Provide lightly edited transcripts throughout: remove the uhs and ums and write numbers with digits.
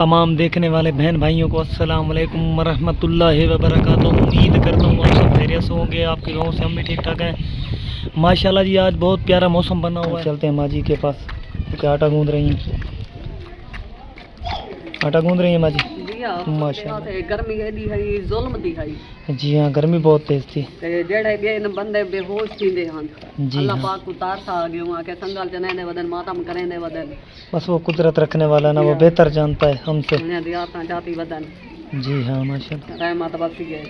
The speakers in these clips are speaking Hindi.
तमाम देखने वाले बहन भाइयों को अस्सलाम वालेकुम वरहमतुल्लाहि वबरकातुहू। उम्मीद करता हूँ आप सब खैरियत से होंगे। आपके गाँव से हम भी ठीक ठाक हैं माशाल्लाह जी। आज बहुत प्यारा मौसम बना हुआ है। चलते हैं माँ जी के पास क्योंकि आटा गूंद रही हैं। आटा गूंद रही है माँ जी माशाल्लाह। गर्मी एडी है जुल्म दी है जी हाँ, गर्मी बहुत तेज थी। जेड़े बेन बंदे बेहोश थींदे हन जी अल्लाह हाँ। पाक को तारसा आ गयो आके संगल जने ने वदन मातम करे ने वदन बस वो कुदरत रखने वाला ना, वो बेहतर जानता है हमसे। उन्हें दिया ता जाती वदन। जी हाँ माशाल्लाह। रहमत बरसी है।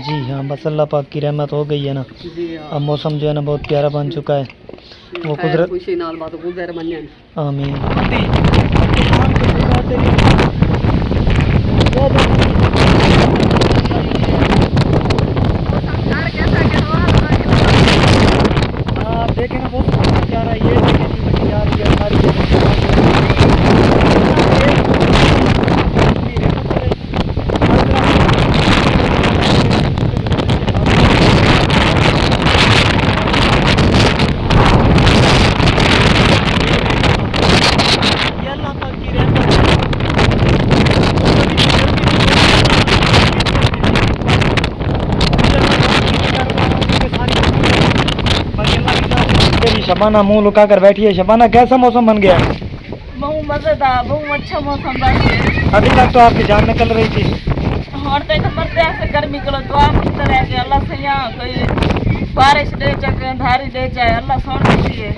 जी हाँ, बस अल्लाह पाक की रहमत हो गई है ना। जी हां, अब मौसम जो है ना बहुत प्यारा बन चुका है। वो कुदरत खुशी नाल बात गुजर मनन। आमीन। आप देखें ना बहुत प्यारा ये देखें यार, ये सारी शबाना मुंह लुका कर बैठी है। शबाना कैसा मौसम बन गया? बहुत मजेदार, बहुत अच्छा मौसम बन गया। अभी तक तो आपकी जान निकल रही थी। और तो मरते ऐसे गर्मी को दुआ करते रह गए अल्लाह से यहाँ कोई बारिश दे चाहे अंधारी दे चाहे अल्लाह सोन दीजिए।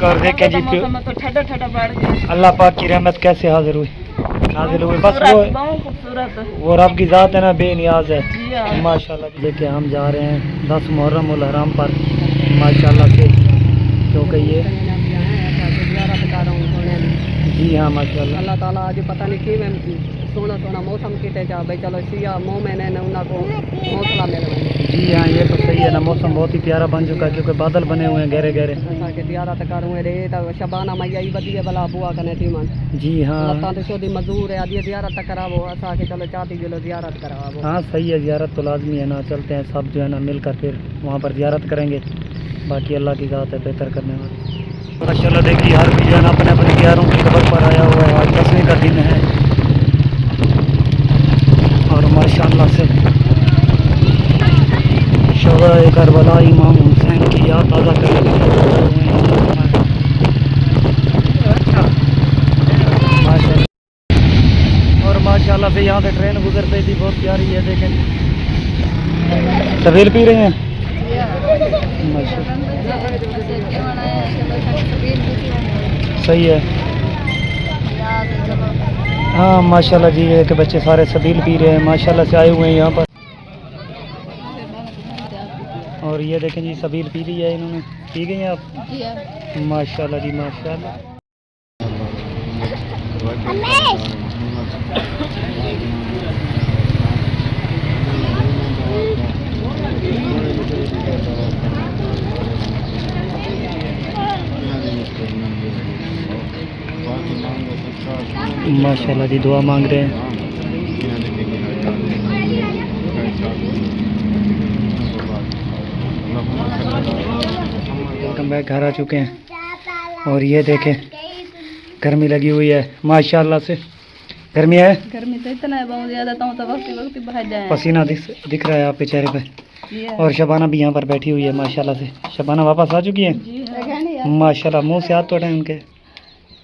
और देखे जी मौसम में तो ठंडा ठंडा बढ़ गया। अल्लाह पाक की रहमत कैसे हाजिर हुई बस बहुत खूबसूरत वो रब की ज़ात है ना, बेनियाज है जी हाँ। माशाल्लाह। लेके हम जा रहे हैं 10 मुहर्रम उल हराम पर माशाल्लाह से, क्योंकि ये जी हाँ माशाल्लाह। अल्लाह ताला आज पता नहीं कि मैं सोना सोना मौसम किते जा भाई चलो सिया मोमिन है उन्हें को हौसला मिल रहा है। जी हाँ, ये तो सही है ना। मौसम बहुत ही प्यारा बन चुका है क्योंकि बादल बने हुए हैं गहरे गहरे। के जियारत करूं रे तो शबाना मैया ही बदिए भला बुआ कने थी मन। जी हाँ लता तो शोदी मजदूर है आदि जियारत करावो असा के चलो चाहती किलो जियारत करावो। हाँ सही है, जियारत तो लाजमी है ना। चलते हैं सब जो है ना मिलकर फिर वहाँ पर जियारत करेंगे। बाकी अल्लाह की ज़ात है बेहतर करने वाली। माशाल्लाह देखिए हर कोई जो है ना अपने अपने प्यारों की कब्र पर आया हुआ है। आज 10वें का दिन है और माशाल्लाह से शोहदाए करबला इमाम हुसैन की याद ताज़ा करने और माशाल्लाह से यहाँ से ट्रेन गुजरते थी, बहुत प्यारी है। देखें सवेल पी रहे हैं सही है। हाँ माशाल्लाह जी, ये कि बच्चे सारे सबील पी रहे हैं माशाल्लाह से, आए हुए हैं यहाँ पर। और ये देखें जी सबील पी ली है इन्होंने, पी गई हैं आप? माशाल्लाह जी माशाल्लाह। माशाल्लाह जी दुआ मांग रहे हैं। वेलकम बैक, घर आ चुके हैं। और ये देखें गर्मी लगी हुई है माशाल्लाह से। गर्मी है, गर्मी तो इतना है बहुत ज्यादा तो वक्त बाहर जाए पसीना दिख रहा है आपके चेहरे पे। और शबाना भी यहाँ पर बैठी हुई है माशाल्लाह से। शबाना वापस आ चुकी है माशाल्लाह। मुंह से हाथ तो उठाए उनके,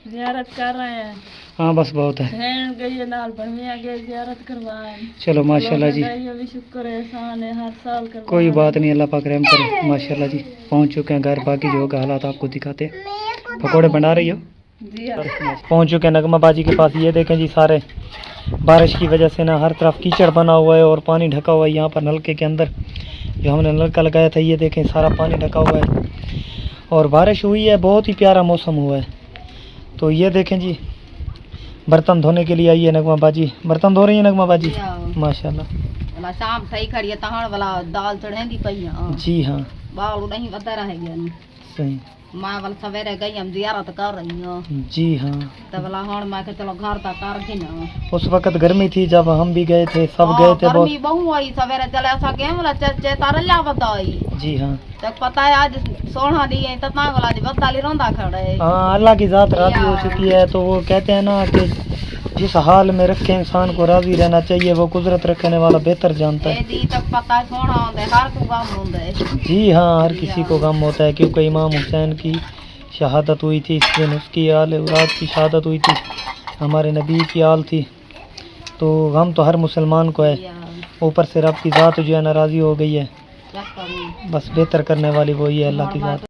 जियारत कर रहे हैं। हाँ बस बहुत है। चलो माशाल्लाह जी, शुक्र है एहसान है हर साल कर। कोई बात नहीं, अल्लाह पाक रहम करे माशाल्लाह जी। पहुँच चुके हैं घर, बाकी जो होगा हालात आपको दिखाते हैं। पकौड़े बना रही हो जी? पहुँच चुके हैं नगमा बाजी के पास। ये देखें जी सारे बारिश की वजह से ना हर तरफ कीचड़ बना हुआ है और पानी ढका हुआ है। यहाँ पर नलके के अंदर जो हमने नलका लगाया था, ये देखें सारा पानी ढका हुआ है और बारिश हुई है, बहुत ही प्यारा मौसम हुआ है। तो ये देखें जी बर्तन धोने के लिए आई है नगमा बाजी। बर्तन धो रही है नगमा बाजी माशाल्लाह। शाम सही खड़ी है तहां वाला दाल चढ़ेंदी पई जी हाँ बाल नहीं बता रहे गया सही। माँ वाल सवेरे गई हम जियारत कर रही हूँ। जी हाँ तो बोला हाँ मैं के चलो घर तक कर के ना। उस वक्त गर्मी थी जब हम भी गए थे, सब गए थे। गर्मी बहु आई सवेरे चले ऐसा के बोला चे तारल्या बताई। जी हाँ तक पता है आज सोना दी है तना वाला जी बताली रोंदा खड़े। हाँ अल्लाह की जात राजी हो चुकी है। तो वो कहते हैं ना कि जिस हाल में रखे इंसान को राजी रहना चाहिए, वो कुदरत रखने वाला बेहतर जानता है। जी हाँ, हर किसी को गम होता है, क्योंकि इमाम हुसैन की शहादत हुई थी इस दिन, उसकी आल औलाद की शहादत हुई थी, हमारे नबी की आल थी, तो गम तो हर मुसलमान को है। ऊपर से रब की ज़ात जो है नाराज़ी हो गई है, बस बेहतर करने वाली वही है, अल्लाह की ज़ात।